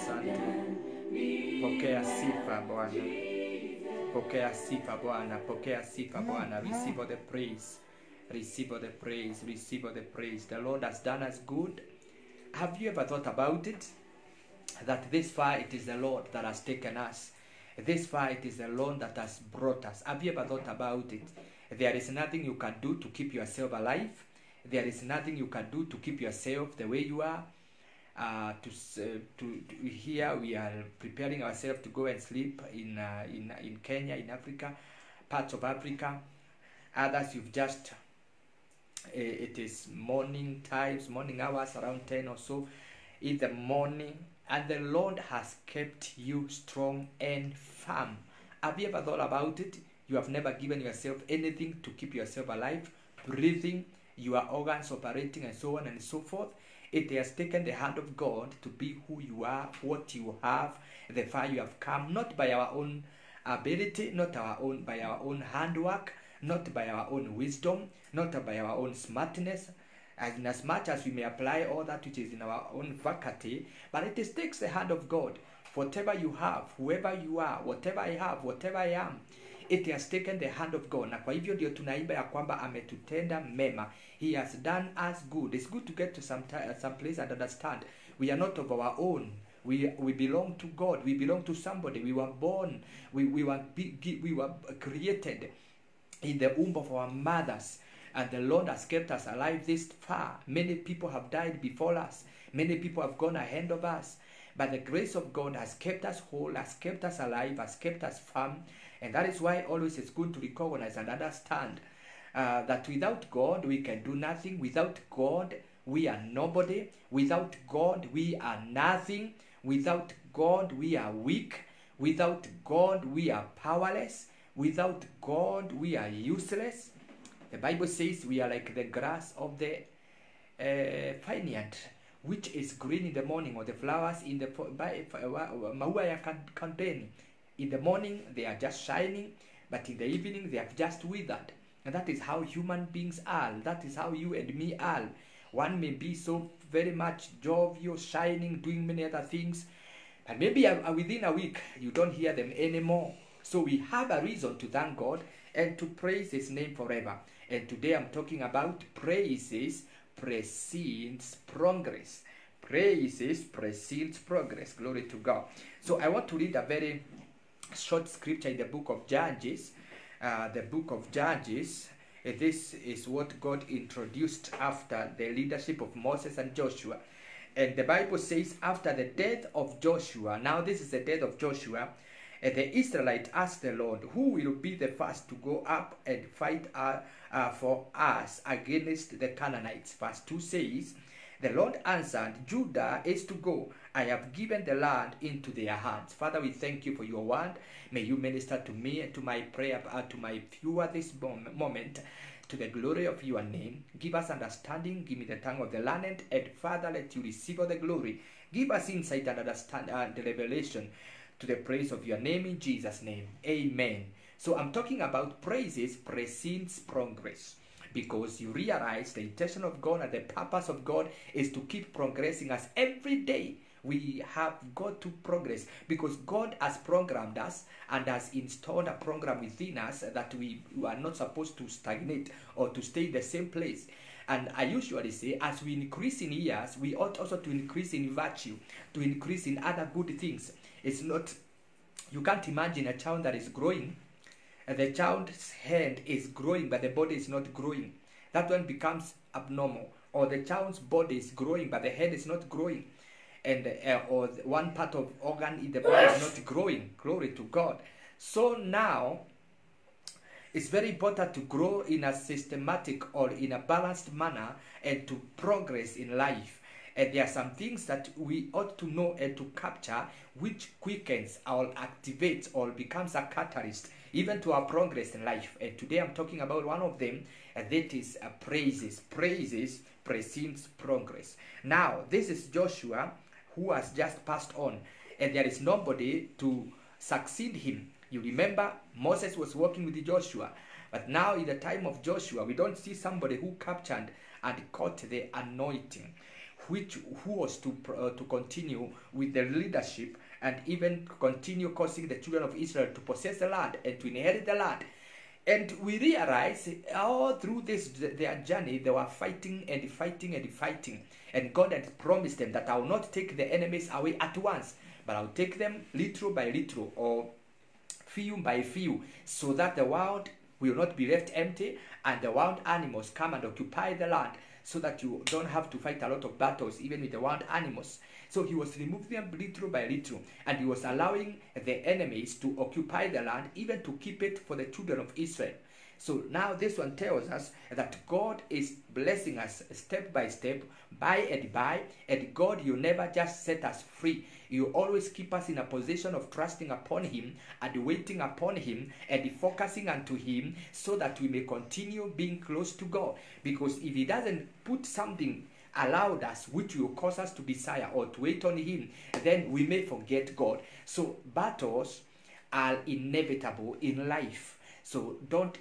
asante. Pokea sifa Bwana, pokea sifa Bwana, pokea sifa Bwana. Receive all the praise, receive all the praise, receive all the praise. The Lord has done us good. Have you ever thought about it? That this far it is the Lord that has taken us. This far it is the Lord that has brought us. Have you ever thought about it? There is nothing you can do to keep yourself alive. There is nothing you can do to keep yourself the way you are. Here we are preparing ourselves to go and sleep in Kenya, in Africa, parts of Africa. Others you've just it is morning times, morning hours, around 10 or so in the morning, and the Lord has kept you strong and firm. Have you ever thought about it? You have never given yourself anything to keep yourself alive, breathing, your organs operating, and so on and so forth. It has taken the hand of God to be who you are, what you have, the far you have come, not by our own ability, not by our own handwork, not by our own wisdom, not by our own smartness, and as much as we may apply all that which is in our own faculty, but it takes the hand of God. Whatever you have, whoever you are, whatever I have, whatever I am, it has taken the hand of God. Na kwa hivyo ndio tunaimba ya kwamba ametutenda mema. He has done us good. It's good to get to some place and understand we are not of our own. We belong to God. We belong to somebody. We were born. We were created in the womb of our mothers. And the Lord has kept us alive this far. Many people have died before us. Many people have gone ahead of us. But the grace of God has kept us whole, has kept us alive, has kept us firm. And that is why always it's good to recognize and understand that without God, we can do nothing. Without God, we are nobody. Without God, we are nothing. Without God, we are weak. Without God, we are powerless. Without God, we are useless. The Bible says we are like the grass of the vineyard, which is green in the morning, or the flowers in the maua ya kondeni. In the morning they are just shining, but in the evening they have just withered. And that is how human beings are. That is how you and me are. One may be so very much jovial, shining, doing many other things, and maybe within a week you don't hear them anymore. So we have a reason to thank God and to praise His name forever. And today I'm talking about praises precedes progress. Praises precedes progress. Glory to God. So I want to read a very short scripture in the book of Judges. The book of Judges. This is what God introduced after the leadership of Moses and Joshua. And the Bible says, after the death of Joshua, now this is the death of Joshua, the Israelites asked the Lord, who will be the first to go up and fight for us against the Canaanites? Verse 2 says, the Lord answered, Judah is to go. I have given the land into their hands. Father, we thank you for your word. May you minister to me and to my prayer, to my viewer this moment, to the glory of your name. Give us understanding. Give me the tongue of the learned. And Father, let you receive all the glory. Give us insight and understanding and the revelation, to the praise of your name, in Jesus' name. Amen. So I'm talking about praises precedes progress, because you realize the intention of God and the purpose of God is to keep progressing us every day. We have got to progress because God has programmed us and has installed a program within us that we are not supposed to stagnate or to stay in the same place. And I usually say, as we increase in years, we ought also to increase in virtue, to increase in other good things. It's not, you can't imagine a child that is growing, and the child's head is growing, but the body is not growing. That one becomes abnormal. Or the child's body is growing, but the head is not growing. And or one part of organ in the body is not growing. Glory to God. So now, it's very important to grow in a systematic or in a balanced manner and to progress in life. And there are some things that we ought to know and to capture, which quickens or activates or becomes a catalyst even to our progress in life. And today I'm talking about one of them, and that is praises. Praises precedes progress. Now, this is Joshua, who has just passed on, and there is nobody to succeed him. You remember, Moses was working with Joshua, but now in the time of Joshua, we don't see somebody who captured and caught the anointing, who was to continue with the leadership and even continue causing the children of Israel to possess the land and to inherit the land. And we realize all through their journey, they were fighting and fighting and fighting. And God had promised them that I will not take the enemies away at once, but I'll take them little by little, or few by few, so that the world will not be left empty and the wild animals come and occupy the land, so that you don't have to fight a lot of battles even with the wild animals. So he was removing them little by little, and he was allowing the enemies to occupy the land, even to keep it for the children of Israel. So now this one tells us that God is blessing us step by step, by, and God, you never just set us free. You always keep us in a position of trusting upon him and waiting upon him and focusing unto him, so that we may continue being close to God. Because if he doesn't put something allowed us which will cause us to desire or to wait on him, then we may forget God. So battles are inevitable in life. So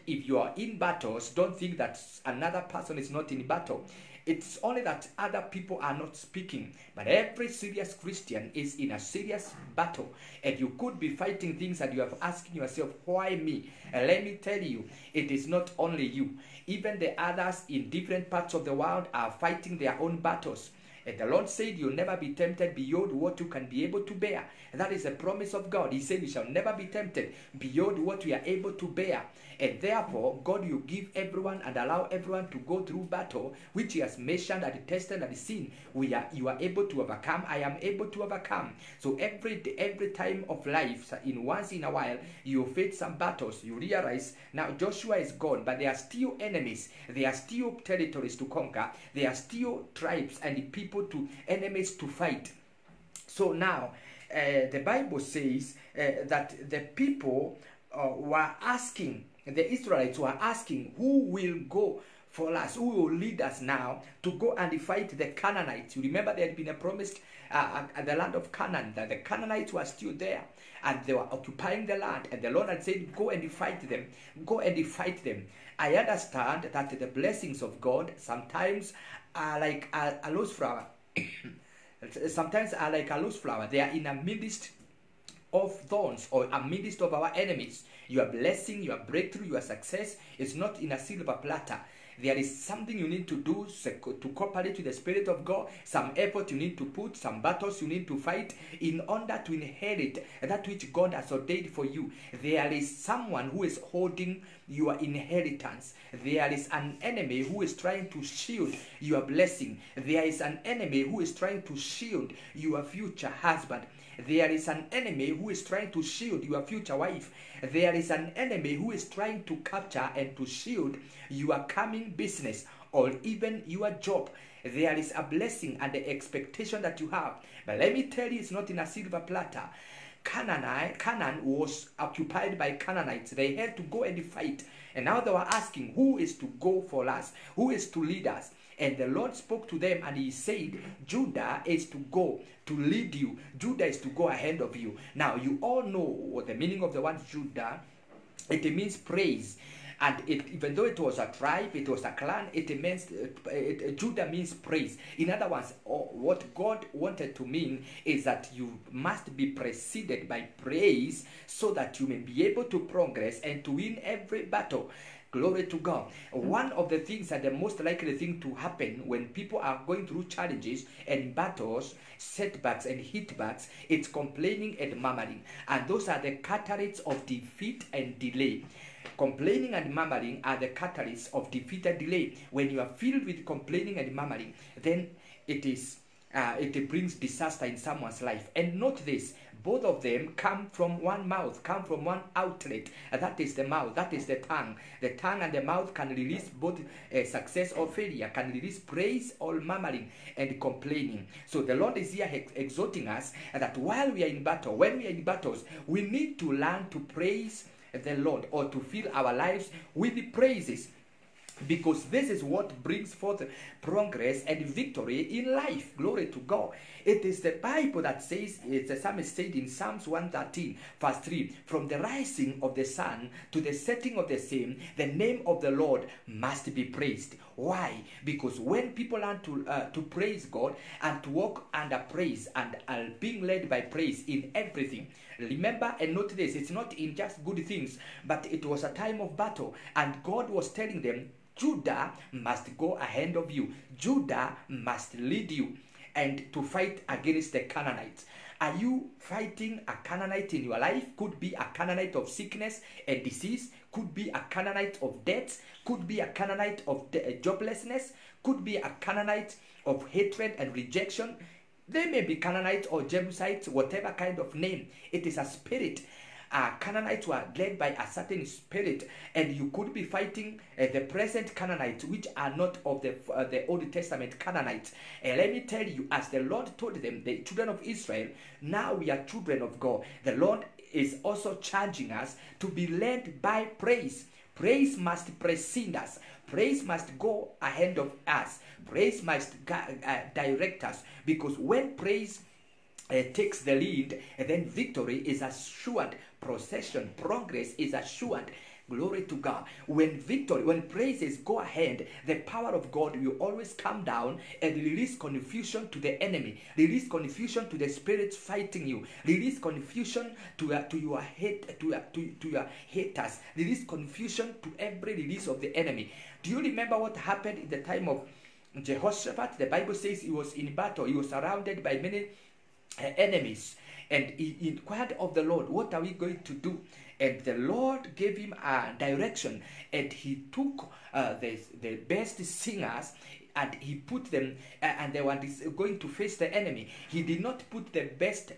if you are in battles, don't think that another person is not in battle. It's only that other people are not speaking. But every serious Christian is in a serious battle. And you could be fighting things and you are asking yourself, why me? And let me tell you, it is not only you. Even the others in different parts of the world are fighting their own battles. And the Lord said, you'll never be tempted beyond what you can be able to bear. And that is a promise of God. He said, we shall never be tempted beyond what we are able to bear. And therefore, God will give everyone and allow everyone to go through battle, which he has mentioned and tested and seen. You are able to overcome. I am able to overcome. So every time of life, once in a while, you face some battles. You realize now Joshua is gone, but there are still enemies. There are still territories to conquer. There are still tribes and people enemies to fight. So now, the Bible says that the people were asking, the Israelites were asking, who will go for us? Who will lead us now to go and fight the Canaanites? You remember there had been a promise at the land of Canaan, that the Canaanites were still there and they were occupying the land, and the Lord had said, go and fight them. Go and fight them. I understand that the blessings of God sometimes are like a loose flower. Sometimes are like a loose flower. They are in a midst of thorns, or a midst of our enemies. Your blessing, your breakthrough, your success is not in a silver platter. There is something you need to do to cooperate with the Spirit of God, some effort you need to put, some battles you need to fight in order to inherit that which God has ordained for you. There is someone who is holding your inheritance. There is an enemy who is trying to shield your blessing. There is an enemy who is trying to shield your future husband. There is an enemy who is trying to shield your future wife. There is an enemy who is trying to capture and to shield your coming business or even your job. There is a blessing and the expectation that you have. But let me tell you, it's not in a silver platter. Canaan was occupied by Canaanites. They had to go and fight. And now they were asking, who is to go for us? Who is to lead us? And the Lord spoke to them and he said, Judah is to go to lead you. Judah is to go ahead of you. Now, you all know what the meaning of the word Judah. It means praise. And even though it was a tribe, it was a clan, Judah means praise. In other words, what God wanted to mean is that you must be preceded by praise, so that you may be able to progress and to win every battle. Glory to God. One of the things that the most likely thing to happen when people are going through challenges and battles, setbacks and hitbacks, it's complaining and murmuring. And those are the catalysts of defeat and delay. Complaining and murmuring are the catalysts of defeat and delay. When you are filled with complaining and murmuring, then it brings disaster in someone's life. And note this, both of them come from one mouth, come from one outlet. That is the mouth, that is the tongue. The tongue and the mouth can release both success or failure, can release praise or murmuring and complaining. So the Lord is here exhorting us that while we are in battle, when we are in battles, we need to learn to praise the Lord, or to fill our lives with the praises. Because this is what brings forth progress and victory in life. Glory to God. It is the Bible that says, the psalmist said in Psalms 113, verse 3, from the rising of the sun to the setting of the same, the name of the Lord must be praised. Why? Because when people learn to praise God and to walk under praise and are being led by praise in everything. Remember and note this, it's not in just good things, but it was a time of battle, and God was telling them, Judah must go ahead of you. Judah must lead you and to fight against the Canaanites. Are you fighting a Canaanite in your life? Could be a Canaanite of sickness and disease. Could be a Canaanite of death. Could be a Canaanite of joblessness. Could be a Canaanite of hatred and rejection. They may be Canaanites or Jebusites, whatever kind of name. It is a spirit. Canaanites were led by a certain spirit, and you could be fighting the present Canaanites, which are not of the Old Testament Canaanites. And let me tell you, as the Lord told them, the children of Israel, now we are children of God. The Lord is also charging us to be led by praise. Praise must precede us. Praise must go ahead of us. Praise must direct us, because when praise takes the lead, and then victory is assured, procession, progress is assured. Glory to God. When praises go ahead, the power of God will always come down and release confusion to the enemy, release confusion to the spirits fighting you, release confusion to your haters, release confusion to every release of the enemy. Do you remember what happened in the time of Jehoshaphat? The Bible says he was in battle. He was surrounded by many enemies, and he inquired of the Lord, what are we going to do? And the Lord gave him a direction, and he took the best singers and he put them and they were going to face the enemy. He did not put the best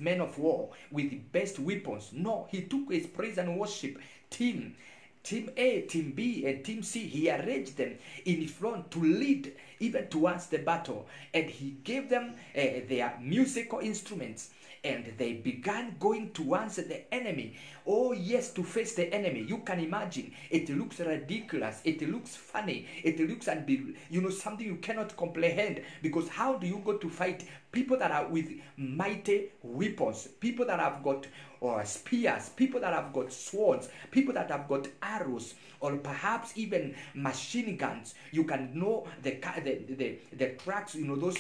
men of war with the best weapons. No, he took his praise and worship team A, Team B, and Team C. He arranged them in front to lead even towards the battle. And he gave them their musical instruments. And they began going towards the enemy. Oh yes, to face the enemy. You can imagine. It looks ridiculous. It looks funny. It looks something you cannot comprehend. Because how do you go to fight people that are with mighty weapons? People that have got spears, people that have got swords, people that have got arrows, or perhaps even machine guns. You can know the trucks, those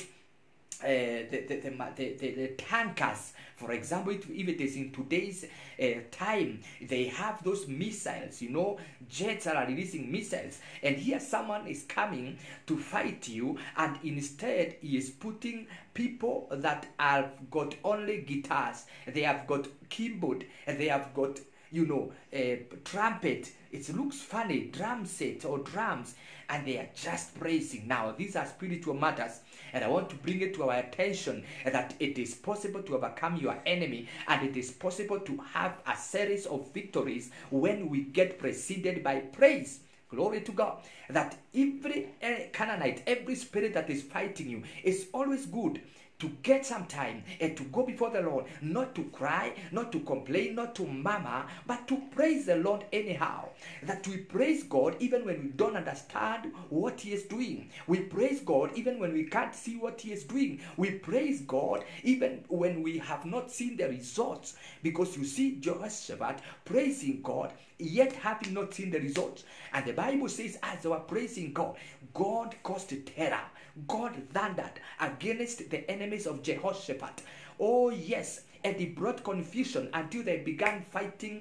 the tankers, for example. If it is in today's time, they have those missiles, jets are releasing missiles, and here someone is coming to fight you, and instead he is putting people that have got only guitars, they have got keyboard, and they have got a trumpet. It looks funny, drum set or drums, and they are just praising. Now, these are spiritual matters, and I want to bring it to our attention that it is possible to overcome your enemy, and it is possible to have a series of victories when we get preceded by praise. Glory to God. That every Canaanite, every spirit that is fighting you, is always good to get some time and to go before the Lord, not to cry, not to complain, not to murmur, but to praise the Lord anyhow. That we praise God even when we don't understand what He is doing. We praise God even when we can't see what He is doing. We praise God even when we have not seen the results. Because you see Jehoshaphat praising God, yet having not seen the results. And the Bible says, as they were praising God, God caused terror. God thundered against the enemies of Jehoshaphat. Oh yes, and he brought confusion until they began fighting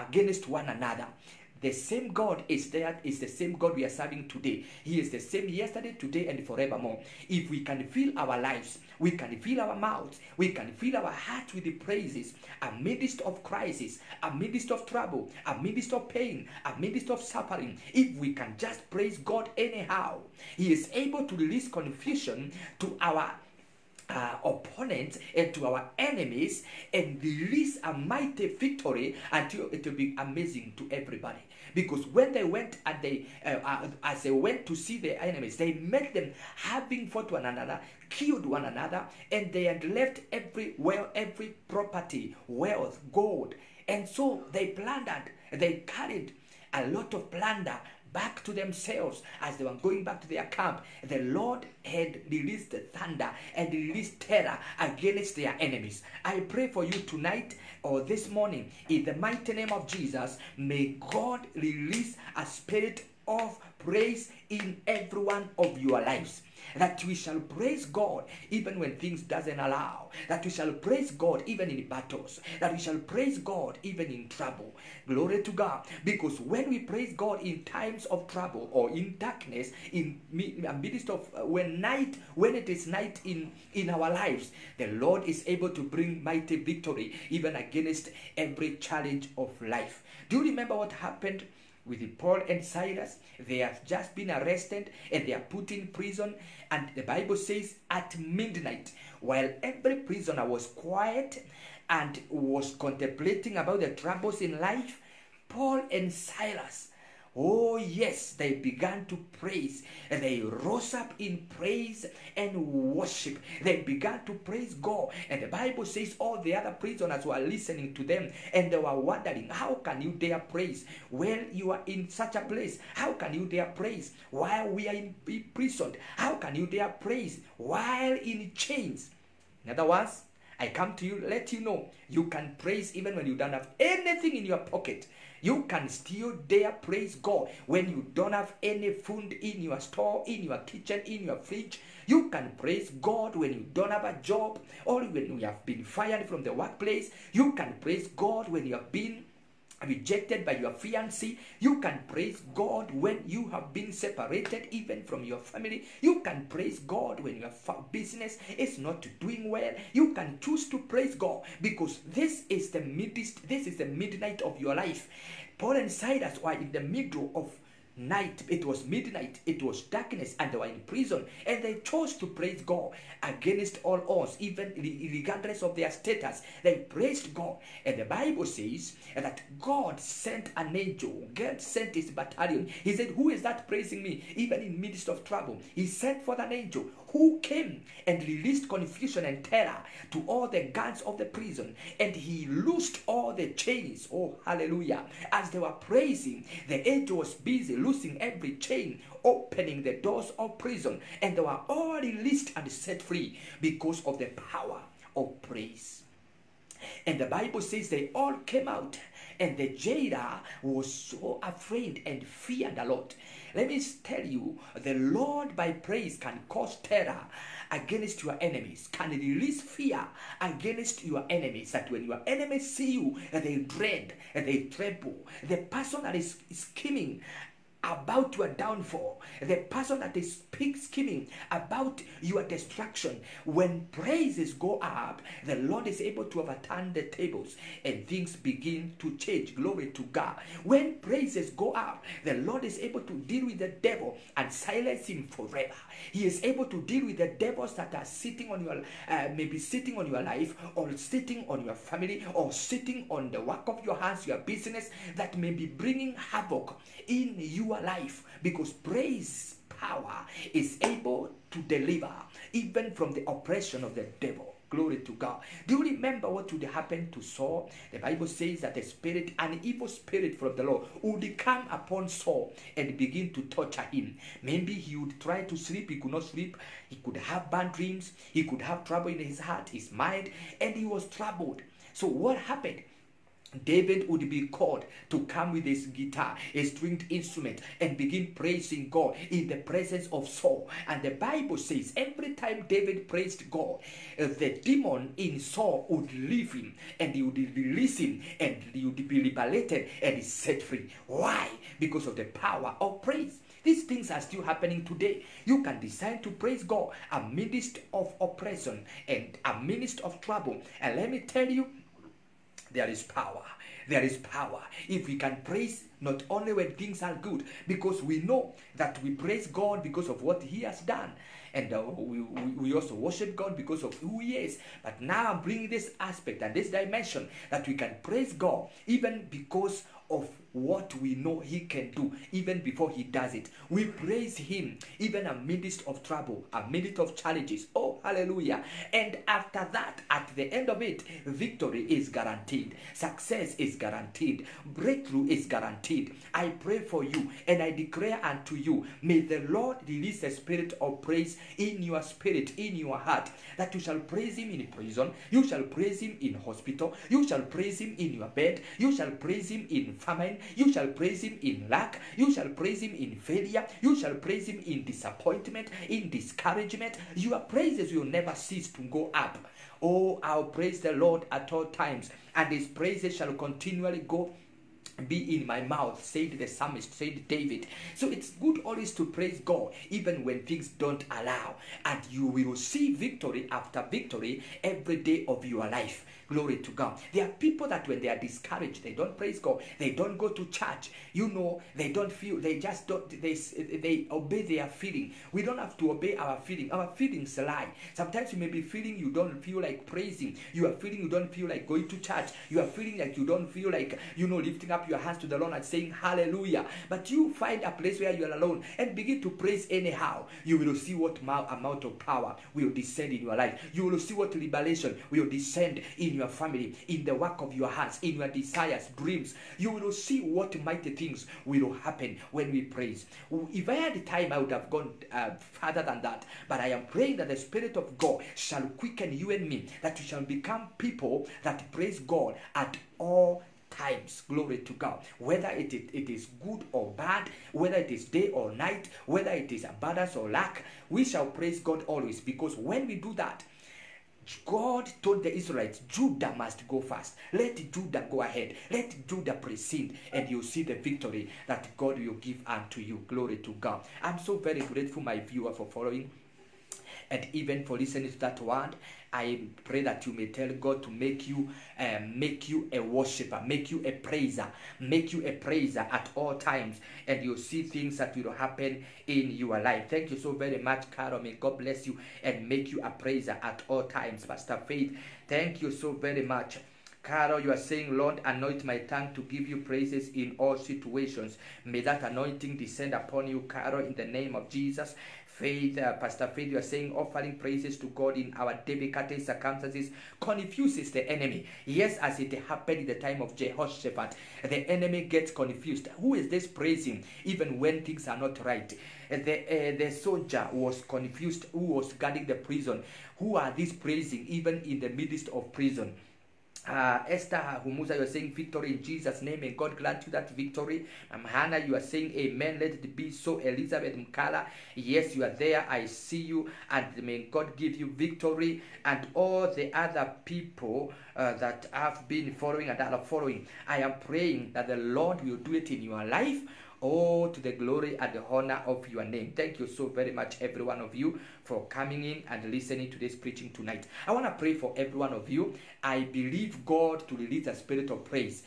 against one another. The same God is the same God we are serving today. He is the same yesterday, today, and forevermore. If we can fill our lives, we can fill our mouths, we can fill our hearts with the praises, amidst of crisis, amidst of trouble, amidst of pain, amidst of suffering. If we can just praise God anyhow, He is able to release confusion to our opponents and to our enemies, and release a mighty victory until it will be amazing to everybody. Because when they went and as they went to see their enemies, they met them having fought one another, killed one another, and they had left every property, wealth, gold, and so they plundered. They carried a lot of plunder back to themselves as they were going back to their camp. The Lord had released the thunder and released terror against their enemies. I pray for you tonight or this morning, in the mighty name of Jesus, may God release a spirit of praise in every one of your lives. That we shall praise God even when things doesn't allow. That we shall praise God even in battles. That we shall praise God even in trouble. Glory to God. Because when we praise God in times of trouble or in darkness, in midst of when it is night in our lives, the Lord is able to bring mighty victory even against every challenge of life. Do you remember what happened with Paul and Silas? They have just been arrested and they are put in prison, and the Bible says at midnight, while every prisoner was quiet and was contemplating about the troubles in life, Paul and Silas, oh yes, they began to praise. They rose up in praise and worship. They began to praise God. And the Bible says all the other prisoners were listening to them and they were wondering, how can you dare praise while you are in such a place? How can you dare praise while we are imprisoned? How can you dare praise while in chains? In other words, I come to you, let you know, you can praise even when you don't have anything in your pocket. You can still dare praise God when you don't have any food in your store, in your kitchen, in your fridge. You can praise God when you don't have a job or when you have been fired from the workplace. You can praise God when you have been rejected by your fiancé. You can praise God when you have been separated even from your family. You can praise God when your business is not doing well. You can choose to praise God because this is the midnight of your life. Paul and Silas were in the middle of night. It was midnight, it was darkness, and they were in prison, and they chose to praise God against all odds, even regardless of their status. They praised God, and the Bible says that God sent an angel. God sent his battalion. He said, who is that praising me even in midst of trouble? He sent for an angel who came and released confusion and terror to all the guards of the prison, and he loosed all the chains. Oh, hallelujah. As they were praising, the angel was busy loosing every chain, opening the doors of prison, and they were all released and set free because of the power of praise. And the Bible says they all came out, and the jailer was so afraid and feared a lot. Let me tell you, the Lord by praise can cause terror against your enemies, can release fear against your enemies, that when your enemies see you, they dread and they tremble. The person that is scheming about your downfall, the person that is scheming about your destruction, when praises go up, the Lord is able to overturn the tables and things begin to change. Glory to God. When praises go up, the Lord is able to deal with the devil and silence him forever. He is able to deal with the devils that are sitting on your maybe sitting on your life, or sitting on your family, or sitting on the work of your hands, your business, that may be bringing havoc in your life, because praise power is able to deliver even from the oppression of the devil. Glory to God. Do you remember what would happen to Saul? The Bible says that an evil spirit from the Lord would come upon Saul and begin to torture him. Maybe he would try to sleep, he could not sleep. He could have bad dreams. He could have trouble in his heart, his mind, and he was troubled. So what happened? David would be called to come with his guitar, a stringed instrument, and begin praising God in the presence of Saul. And the Bible says every time David praised God, the demon in Saul would leave him, and he would release him, and he would be liberated and set free. Why? Because of the power of praise. These things are still happening today. You can decide to praise God amidst of oppression and amidst of trouble. And let me tell you, there is power. There is power. If we can praise not only when things are good, because we know that we praise God because of what he has done. And we also worship God because of who he is. But now I'm bringing this aspect and this dimension that we can praise God even because of what we know he can do even before he does it. We praise him even amidst of trouble, amidst of challenges. Oh, hallelujah. And after that, at the end of it, victory is guaranteed. Success is guaranteed. Breakthrough is guaranteed. I pray for you and I declare unto you, may the Lord release a spirit of praise in your spirit, in your heart, that you shall praise him in prison, you shall praise him in hospital, you shall praise him in your bed, you shall praise him in famine, you shall praise him in lack, you shall praise him in failure, you shall praise him in disappointment, in discouragement. Your praises will never cease to go up. Oh, I'll praise the Lord at all times, and his praises shall continually be in my mouth, said the psalmist, said David. So it's good always to praise God even when things don't allow, and you will see victory after victory every day of your life. Glory to God. There are people that when they are discouraged, they don't praise God, they don't go to church, they don't feel, they just don't, they obey their feeling. We don't have to obey our feeling. Our feelings lie. Sometimes you may be feeling you don't feel like praising, you are feeling you don't feel like going to church, you are feeling like you don't feel like lifting up your hands to the Lord and saying hallelujah. But you find a place where you are alone and begin to praise anyhow. You will see what amount of power will descend in your life. You will see what liberation will descend in your family, in the work of your hands, in your desires, dreams. You will see what mighty things will happen when we praise. If I had the time, I would have gone further than that. But I am praying that the Spirit of God shall quicken you and me, that we shall become people that praise God at all times. Glory to God. Whether it is good or bad, whether it is day or night, whether it is abundance or lack, we shall praise God always, because when we do that, God told the Israelites, Judah must go first. Let Judah go ahead. Let Judah precede, and you'll see the victory that God will give unto you. Glory to God. I'm so very grateful, my viewer, for following and even for listening to that word. I pray that you may tell God to make you a worshiper, make you a praiser at all times, and you'll see things that will happen in your life. Thank you so very much, Carol. May God bless you and make you a praiser at all times. Pastor Faith, thank you so very much. Carol, you are saying, Lord, anoint my tongue to give you praises in all situations. May that anointing descend upon you, Carol, in the name of Jesus. Faith, Pastor Faith, you are saying offering praises to God in our difficult circumstances confuses the enemy. Yes, as it happened in the time of Jehoshaphat, the enemy gets confused. Who is this praising even when things are not right? The soldier was confused who was guarding the prison. Who are these praising even in the midst of prison? Esther Humuza, you are saying victory in Jesus' name, and God grant you that victory. Hannah, you are saying amen, let it be so. Elizabeth Mkala, yes, you are there, I see you, and may God give you victory. And all the other people that have been following and are following, I am praying that the Lord will do it in your life. Oh, to the glory and the honor of your name. Thank you so very much, every one of you, for coming in and listening to this preaching tonight. I want to pray for every one of you. I believe God to release a spirit of praise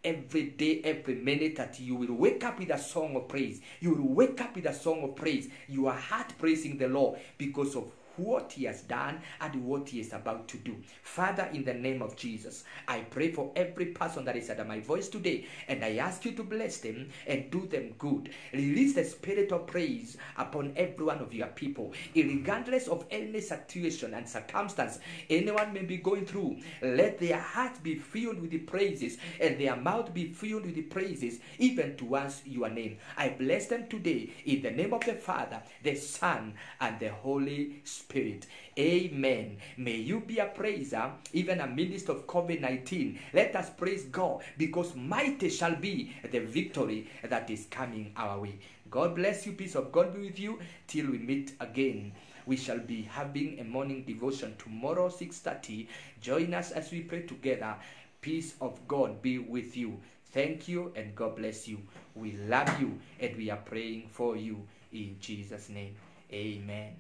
every day, every minute, that you will wake up with a song of praise. You will wake up with a song of praise. Your heart praising the Lord because of what he has done and what he is about to do. Father, in the name of Jesus, I pray for every person that is under my voice today, and I ask you to bless them and do them good. Release the spirit of praise upon every one of your people, regardless of any situation and circumstance anyone may be going through. Let their heart be filled with the praises and their mouth be filled with the praises, even towards your name. I bless them today in the name of the Father, the Son, and the Holy Spirit. Amen. May you be a praiser even amidst of COVID-19. Let us praise God, because mighty shall be the victory that is coming our way. God bless you. Peace of God be with you till we meet again. We shall be having a morning devotion tomorrow, 6:30. Join us as we pray together. Peace of God be with you. Thank you and God bless you. We love you and we are praying for you in Jesus' name. Amen.